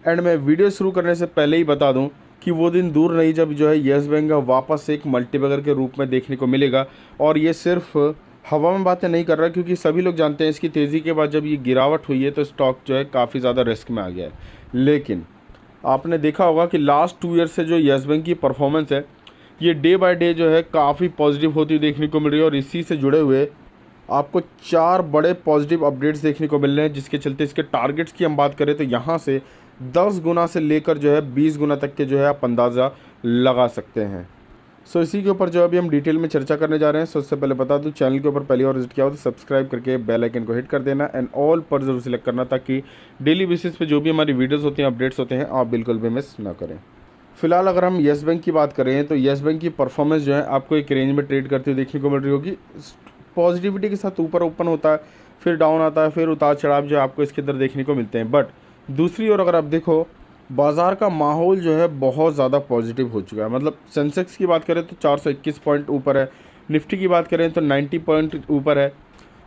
And मैं video शुरू करने से पहले ही बता दूं कि वो दिन दूर नहीं जब जो है येस बैंक वापस एक मल्टीबैगर के रूप में देखने को मिलेगा। और ये सिर्फ हवा में बातें नहीं कर रहा, क्योंकि सभी लोग जानते हैं इसकी तेज़ी के बाद जब ये गिरावट हुई है तो स्टॉक जो है काफ़ी ज़्यादा रिस्क में आ गया है। लेकिन आपने देखा होगा कि लास्ट 2 ईयर से जो येस बैंक की परफॉर्मेंस है ये डे बाय डे जो है काफ़ी पॉजिटिव होती हुई देखने को मिल रही है। और इसी से जुड़े हुए आपको 4 बड़े पॉजिटिव अपडेट्स देखने को मिल रहे हैं, जिसके चलते इसके टारगेट्स की हम बात करें तो यहाँ से 10 गुना से लेकर जो है 20 गुना तक के जो है आप अंदाज़ा लगा सकते हैं। सो इसी के ऊपर जो अभी हम डिटेल में चर्चा करने जा रहे हैं। सो उससे पहले बता दूं, चैनल के ऊपर पहली बार विजिट किया हो तो सब्सक्राइब करके बेल आइकन को हिट कर देना एंड ऑल पर जरूर सिलेक्ट करना, ताकि डेली बेसिस पे जो भी हमारी वीडियोस होती हैं, अपडेट्स होते हैं, आप बिल्कुल भी मिस ना करें। फिलहाल अगर हम येस बैंक की बात करें तो येस बैंक की परफॉर्मेंस जो है आपको एक रेंज में ट्रेड करते हुए देखने को मिल रही होगी। पॉजिटिविटी के साथ ऊपर ओपन होता है, फिर डाउन आता है, फिर उतार चढ़ाव जो है आपको इसके अंदर देखने को मिलते हैं। बट दूसरी ओर अगर आप देखो, बाज़ार का माहौल जो है बहुत ज़्यादा पॉजिटिव हो चुका है। मतलब सेंसेक्स की बात करें तो 421 पॉइंट ऊपर है, निफ्टी की बात करें तो 90 पॉइंट ऊपर है।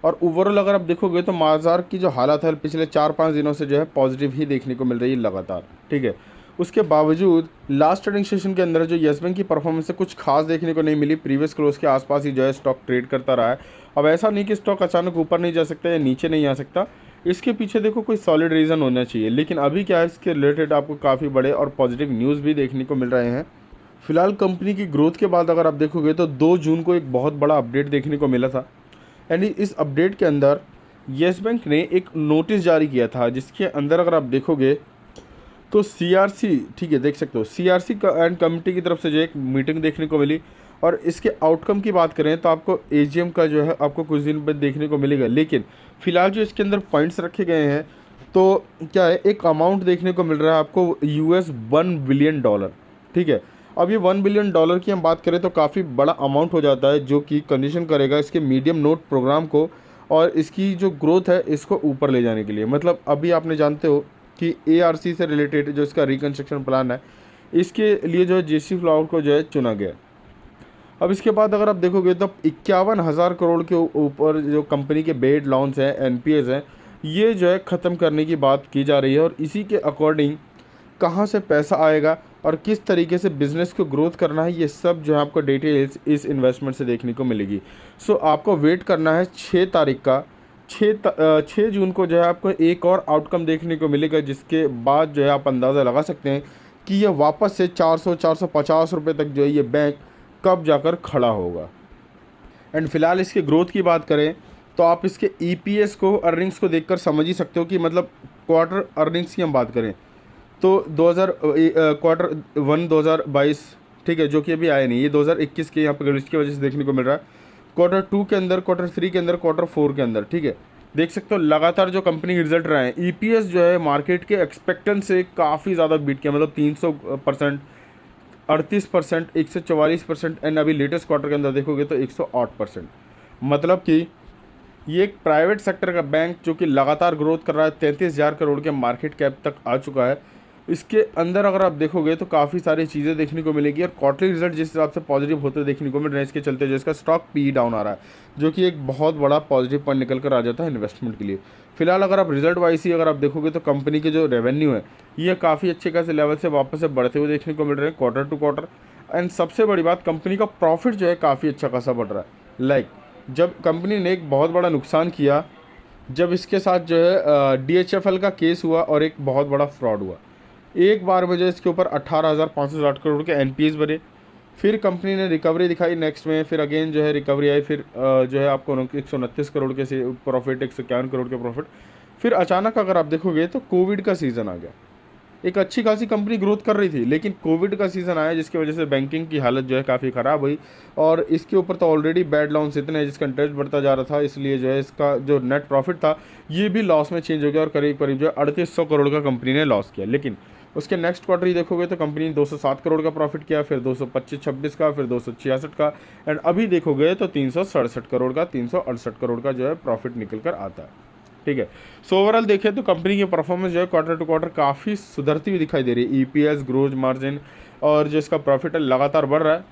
और ओवरऑल अगर आप देखोगे तो बाज़ार की जो हालत है पिछले 4-5 दिनों से जो है पॉजिटिव ही देखने को मिल रही है लगातार। ठीक है, उसके बावजूद लास्ट ट्रेडिंग सेशन के अंदर जो येस बैंक की परफॉर्मेंस से कुछ खास देखने को नहीं मिली। प्रीवियस क्लोज के आसपास ही जो है स्टॉक ट्रेड करता रहा है। अब ऐसा नहीं कि स्टॉक अचानक ऊपर नहीं जा सकता या नीचे नहीं आ सकता, इसके पीछे देखो कोई सॉलिड रीज़न होना चाहिए। लेकिन अभी क्या है, इसके रिलेटेड आपको काफ़ी बड़े और पॉजिटिव न्यूज़ भी देखने को मिल रहे हैं। फिलहाल कंपनी की ग्रोथ के बाद अगर आप देखोगे तो 2 जून को एक बहुत बड़ा अपडेट देखने को मिला था। एंड इस अपडेट के अंदर येस बैंक ने एक नोटिस जारी किया था, जिसके अंदर अगर आप देखोगे तो सीआरसी, ठीक है देख सकते हो, सीआरसी एंड कमेटी की तरफ से जो एक मीटिंग देखने को मिली। और इसके आउटकम की बात करें तो आपको एजीएम का जो है आपको कुछ दिन बाद देखने को मिलेगा। लेकिन फिलहाल जो इसके अंदर पॉइंट्स रखे गए हैं तो क्या है, एक अमाउंट देखने को मिल रहा है आपको $1 बिलियन। ठीक है, अब ये $1 बिलियन की हम बात करें तो काफ़ी बड़ा अमाउंट हो जाता है, जो कि कंडीशन करेगा इसके मीडियम नोट प्रोग्राम को और इसकी जो ग्रोथ है इसको ऊपर ले जाने के लिए। मतलब अभी आपने जानते हो कि एआरसी से रिलेटेड जो इसका रिकन्स्ट्रक्शन प्लान है, इसके लिए जो है जेसी फ्लावर को जो है चुना गया। अब इसके बाद अगर आप देखोगे तो 51,000 करोड़ के ऊपर जो कंपनी के बेड लॉन्स हैं, एनपीएस हैं, ये जो है ख़त्म करने की बात की जा रही है। और इसी के अकॉर्डिंग कहाँ से पैसा आएगा और किस तरीके से बिज़नेस को ग्रोथ करना है, ये सब जो है आपको डिटेल्स इस इन्वेस्टमेंट से देखने को मिलेगी। सो आपको वेट करना है 6 तारीख का। 6 जून को जो है आपको एक और आउटकम देखने को मिलेगा, जिसके बाद जो है आप अंदाज़ा लगा सकते हैं कि ये वापस से 400-450 रुपये तक जो है ये बैंक कब जाकर खड़ा होगा। एंड फिलहाल इसके ग्रोथ की बात करें तो आप इसके ईपीएस को, अर्निंग्स को देखकर समझ ही सकते हो कि मतलब क्वार्टर अर्निंग्स की हम बात करें तो 2000 क्वार्टर 1 2022, ठीक है, जो कि अभी आया नहीं, ये 2021 के यहाँ पर ग्लिच की वजह से देखने को मिल रहा है। क्वार्टर 2 के अंदर, क्वार्टर 3 के अंदर, क्वार्टर 4 के अंदर, ठीक है, देख सकते हो लगातार जो कंपनी के रिजल्ट रहे हैं, ईपीएस जो है मार्केट के एक्सपेक्टेंस से काफ़ी ज़्यादा बीट किया। मतलब 300%, 38%, 144%। एंड अभी लेटेस्ट क्वार्टर के अंदर देखोगे तो 108%। मतलब कि ये एक प्राइवेट सेक्टर का बैंक जो कि लगातार ग्रोथ कर रहा है, 33,000 करोड़ के मार्केट कैप तक आ चुका है। इसके अंदर अगर आप देखोगे तो काफ़ी सारी चीज़ें देखने को मिलेगी और क्वार्टरली रिजल्ट जिस हिसाब से पॉजिटिव होते देखने को मिल रहे हैं, इसके चलते जो इसका स्टॉक पी डाउन आ रहा है, जो कि एक बहुत बड़ा पॉजिटिव पॉइंट निकल कर आ जाता है इन्वेस्टमेंट के लिए। फिलहाल अगर आप रिजल्ट वाइज ही अगर आप देखोगे तो कंपनी के जो रेवेन्यू है ये काफ़ी अच्छे खासे लेवल से वापस से बढ़ते हुए देखने को मिल रहे हैं क्वार्टर टू क्वार्टर। एंड सबसे बड़ी बात, कंपनी का प्रॉफिट जो है काफ़ी अच्छा खासा बढ़ रहा है। जब कंपनी ने एक बहुत बड़ा नुकसान किया, जब इसके साथ जो है डीएचएफएल का केस हुआ और एक बहुत बड़ा फ्रॉड हुआ, एक बार में जो इसके ऊपर 18,560 करोड़ के एनपीएस बने। फिर कंपनी ने रिकवरी दिखाई नेक्स्ट में, फिर अगेन जो है रिकवरी आई, फिर जो है आपको 129 करोड़ के प्रॉफिट, 151 करोड़ के प्रॉफिट। फिर अचानक अगर आप देखोगे तो कोविड का सीज़न आ गया। एक अच्छी खासी कंपनी ग्रोथ कर रही थी, लेकिन कोविड का सीज़न आया जिसकी वजह से बैंकिंग की हालत जो है काफ़ी ख़राब हुई। और इसके ऊपर तो ऑलरेडी बैड लॉन्स इतने हैं, जिसका इंटरेस्ट बढ़ता जा रहा था, इसलिए जो है इसका जो नेट प्रॉफिट था ये भी लॉस में चेंज हो गया और करीब करीब जो है 3800 करोड़ का कंपनी ने लॉस किया। लेकिन उसके नेक्स्ट क्वार्टर ही देखोगे तो कंपनी ने 207 करोड़ का प्रॉफिट किया, फिर 225-26 का, फिर 266 का, एंड अभी देखोगे तो 367 करोड़ का, 368 करोड़ का जो है प्रॉफिट निकल कर आता है। ठीक है, सो ओवरऑल देखें तो कंपनी की परफॉर्मेंस जो है क्वार्टर टू क्वार्टर काफ़ी सुधरती हुई दिखाई दे रही है। ईपीएस, ग्रोथ मार्जिन और जो इसका प्रॉफिट है लगातार बढ़ रहा है।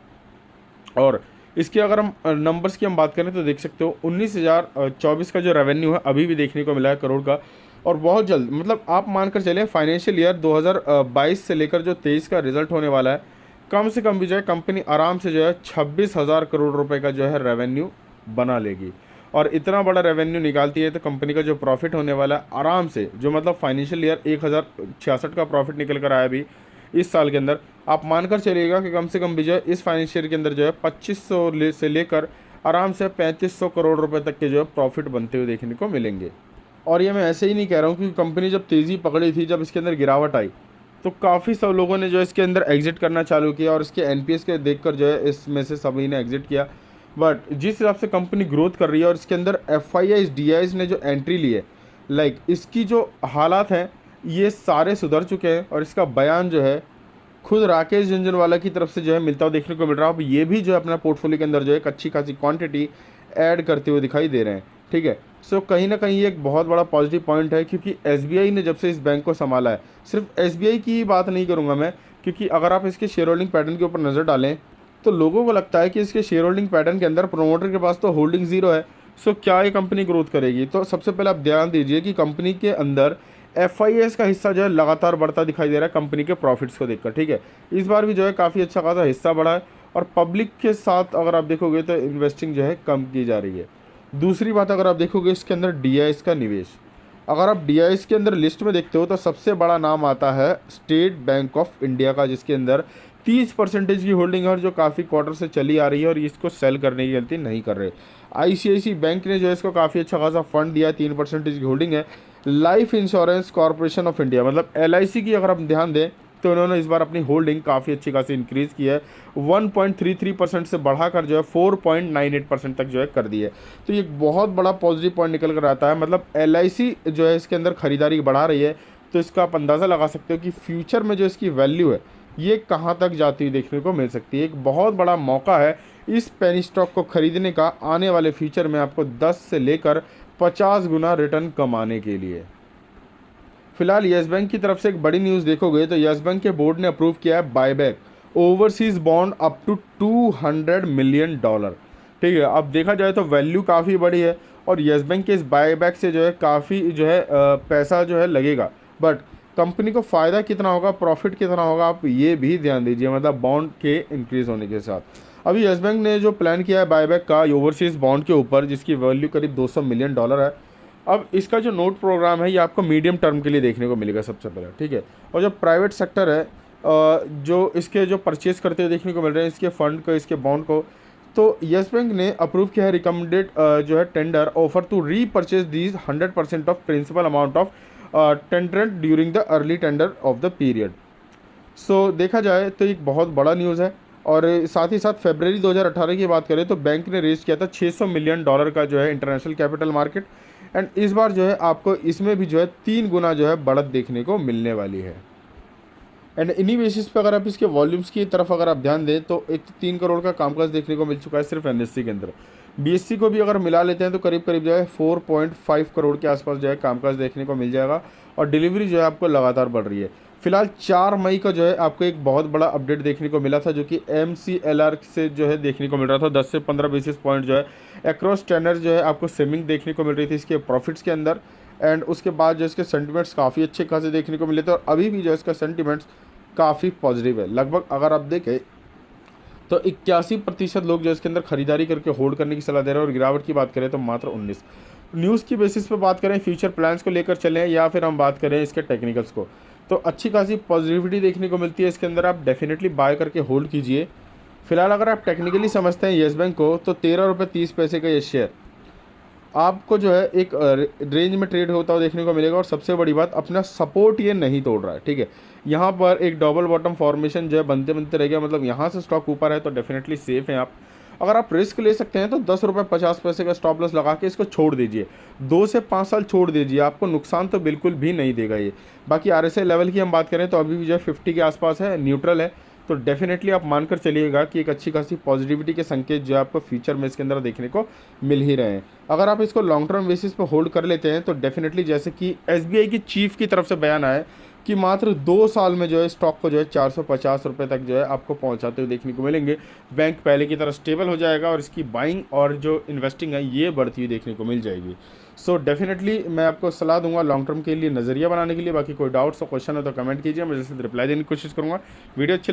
और इसके अगर हम नंबर्स की हम बात करें तो देख सकते हो 19,024 का जो रेवेन्यू है अभी भी देखने को मिला है करोड़ का, और बहुत जल्द, मतलब आप मानकर चलें फाइनेंशियल ईयर 2022 से लेकर जो 23 का रिजल्ट होने वाला है, कम से कम भी जो है कंपनी आराम से जो है 26,000 करोड़ रुपए का जो है रेवेन्यू बना लेगी। और इतना बड़ा रेवेन्यू निकालती है तो कंपनी का जो प्रॉफिट होने वाला है आराम से, जो मतलब फाइनेंशियल ईयर 1066 का प्रॉफिट निकल कर आया अभी इस साल के अंदर, आप मानकर चलिएगा कि कम से कम भी जो है इस फाइनेंशियल ईयर के अंदर जो है 2500 से लेकर आराम से 3500 करोड़ रुपए तक के जो है प्रॉफिट बनते हुए देखने को मिलेंगे। और ये मैं ऐसे ही नहीं कह रहा हूँ, क्योंकि कंपनी जब तेज़ी पकड़ी थी, जब इसके अंदर गिरावट आई, तो काफ़ी सब लोगों ने जो है इसके अंदर एग्जिट करना चालू किया, और इसके एनपीएस के देखकर जो है इसमें से सभी ने एग्जिट किया। बट जिस हिसाब से कंपनी ग्रोथ कर रही है और इसके अंदर एफआईआईज डीआईज ने जो एंट्री ली है, लाइक इसकी जो हालात हैं ये सारे सुधर चुके हैं, और इसका बयान जो है खुद राकेश झुनझुनवाला की तरफ से जो है मिलता हुआ देखने को मिल रहा है। अब ये भी जो है अपना पोर्टफोलियो के अंदर जो है एक अच्छी खासी क्वांटिटी ऐड करते हुए दिखाई दे रहे हैं। ठीक है, सो कहीं ना कहीं ये एक बहुत बड़ा पॉजिटिव पॉइंट है, क्योंकि एसबीआई ने जब से इस बैंक को संभाला है, सिर्फ एसबीआई की बात नहीं करूँगा मैं, क्योंकि अगर आप इसके शेयर होल्डिंग पैटर्न के ऊपर नज़र डालें तो लोगों को लगता है कि इसके शेयर होल्डिंग पैटर्न के अंदर प्रमोटर के पास तो होल्डिंग ज़ीरो है, सो क्या ये कंपनी ग्रोथ करेगी। तो सबसे पहले आप ध्यान दीजिए कि कंपनी के अंदर एफआईएस का हिस्सा जो है लगातार बढ़ता दिखाई दे रहा है कंपनी के प्रॉफिट्स को देखकर। ठीक है, इस बार भी जो है काफ़ी अच्छा खासा हिस्सा बढ़ा है, और पब्लिक के साथ अगर आप देखोगे तो इन्वेस्टिंग जो है कम की जा रही है। दूसरी बात, अगर आप देखोगे इसके अंदर डीआईएस का निवेश, अगर आप डीआईएस के अंदर लिस्ट में देखते हो तो सबसे बड़ा नाम आता है स्टेट बैंक ऑफ इंडिया का, जिसके अंदर 30% की होल्डिंग है, और जो काफ़ी क्वार्टर से चली आ रही है, और इसको सेल करने की गलती नहीं कर रहे। आईसीआईसी बैंक ने जो है इसको काफ़ी अच्छा खासा फंड दिया, 3% की होल्डिंग है। Life insurance corporation of India मतलब एलआईसी की अगर आप ध्यान दें तो उन्होंने इस बार अपनी होल्डिंग काफ़ी अच्छी खासी इंक्रीज़ की है, 1.33% से बढ़ाकर जो है 4.98% तक जो है कर दी है। तो ये एक बहुत बड़ा पॉजिटिव पॉइंट निकल कर आता है, मतलब एलआईसी जो है इसके अंदर खरीदारी बढ़ा रही है, तो इसका आप अंदाज़ा लगा सकते हो कि फ्यूचर में जो इसकी वैल्यू है ये कहाँ तक जाती हुई देखने को मिल सकती है। एक बहुत बड़ा मौका है इस पेनी स्टॉक को खरीदने का, आने वाले फ्यूचर में आपको 10 से लेकर 50 गुना रिटर्न कमाने के लिए। फिलहाल येस बैंक की तरफ से एक बड़ी न्यूज़ देखोगे तो येस बैंक के बोर्ड ने अप्रूव किया है buyback overseas bond up to $200 million. ठीक है, अब देखा जाए तो वैल्यू काफ़ी बड़ी है, और येस बैंक के इस बायबैक से जो है काफ़ी जो है पैसा जो है लगेगा, बट कंपनी को फ़ायदा कितना होगा, प्रॉफिट कितना होगा, आप ये भी ध्यान दीजिए, मतलब बॉन्ड के इंक्रीज़ होने के साथ। अभी येस बैंक ने जो प्लान किया है बायबैक का ओवरसीज़ बॉन्ड के ऊपर, जिसकी वैल्यू करीब $200 मिलियन है। अब इसका जो नोट प्रोग्राम है ये आपको मीडियम टर्म के लिए देखने को मिलेगा सबसे पहले। ठीक है, और जो प्राइवेट सेक्टर है जो इसके जो परचेज करते हुए देखने को मिल रहे हैं इसके फंड को, इसके बॉन्ड को, तो येस बैंक ने अप्रूव किया है रिकमेंडेड जो है tender offer to repurchase these 100% of principal amount of tender during the early tender of the period. So देखा जाए तो एक बहुत बड़ा न्यूज़ है। और साथ ही साथ फरवरी 2018 की बात करें तो बैंक ने रेज किया था $600 मिलियन का जो है इंटरनेशनल कैपिटल मार्केट, एंड इस बार जो है आपको इसमें भी जो है 3 गुना जो है बढ़त देखने को मिलने वाली है। एंड इन्हीं बेसिस पे अगर आप इसके वॉल्यूम्स की तरफ अगर आप ध्यान दें तो 3 करोड़ का कामकाज देखने को मिल चुका है सिर्फ एनएससी के अंदर। बीएससी को भी अगर मिला लेते हैं तो करीब करीब जो है 4.5 करोड़ के आसपास जो है कामकाज देखने को मिल जाएगा, और डिलीवरी जो है आपको लगातार बढ़ रही है। फिलहाल 4 मई का जो है आपको एक बहुत बड़ा अपडेट देखने को मिला था, जो कि MCLR से जो है देखने को मिल रहा था 10 से 15 बेसिस पॉइंट जो है अक्रॉस टेनर जो है आपको सेमिंग देखने को मिल रही थी इसके प्रॉफिट्स के अंदर। एंड उसके बाद जो इसके सेंटिमेंट्स काफ़ी अच्छे खासे देखने को मिले थे, और अभी भी जो इसका सेंटिमेंट्स काफ़ी पॉजिटिव है। लगभग अगर आप देखें तो 81% लोग जो इसके अंदर खरीदारी करके होल्ड करने की सलाह दे रहे हैं, और गिरावट की बात करें तो मात्र 19। न्यूज़ की बेसिस पे बात करें, फ्यूचर प्लान्स को लेकर चलें, या फिर हम बात करें इसके टेक्निकल्स को, तो अच्छी खासी पॉजिटिविटी देखने को मिलती है इसके अंदर। आप डेफिनेटली बाय करके होल्ड कीजिए। फिलहाल अगर आप टेक्निकली समझते हैं येस बैंक को तो ₹13.30 का ये शेयर आपको जो है एक रेंज में ट्रेड होता हुआ देखने को मिलेगा, और सबसे बड़ी बात अपना सपोर्ट ये नहीं तोड़ रहा है। ठीक है, यहाँ पर एक डबल बॉटम फॉर्मेशन जो है बनते बनते रह गया, मतलब यहाँ से स्टॉक ऊपर है तो डेफिनेटली सेफ हैं आप। अगर आप रिस्क ले सकते हैं तो ₹10.50 का स्टॉप लॉस लगा के इसको छोड़ दीजिए, 2 से 5 साल छोड़ दीजिए, आपको नुकसान तो बिल्कुल भी नहीं देगा ये। बाकी RSI लेवल की हम बात करें तो अभी भी जो है 50 के आसपास है, न्यूट्रल है, तो डेफिनेटली आप मानकर चलिएगा कि एक अच्छी खासी पॉजिटिविटी के संकेत जो है आपको फ्यूचर में इसके अंदर देखने को मिल ही रहे हैं। अगर आप इसको लॉन्ग टर्म बेसिस पर होल्ड कर लेते हैं तो डेफिनेटली जैसे कि SBI की चीफ की तरफ से बयान आया कि मात्र 2 साल में जो है स्टॉक को जो है ₹450 तक जो है आपको पहुंचाते हुए देखने को मिलेंगे। बैंक पहले की तरह स्टेबल हो जाएगा, और इसकी बाइंग और जो इन्वेस्टिंग है ये बढ़ती हुई देखने को मिल जाएगी। सो डेफिनेटली मैं आपको सलाह दूंगा लॉन्ग टर्म के लिए नज़रिया बनाने के लिए। बाकी कोई डाउट्स और क्वेश्चन है तो कमेंट कीजिए, मैं जैसे रिप्लाई देने की कोशिश करूँगा। वीडियो अच्छी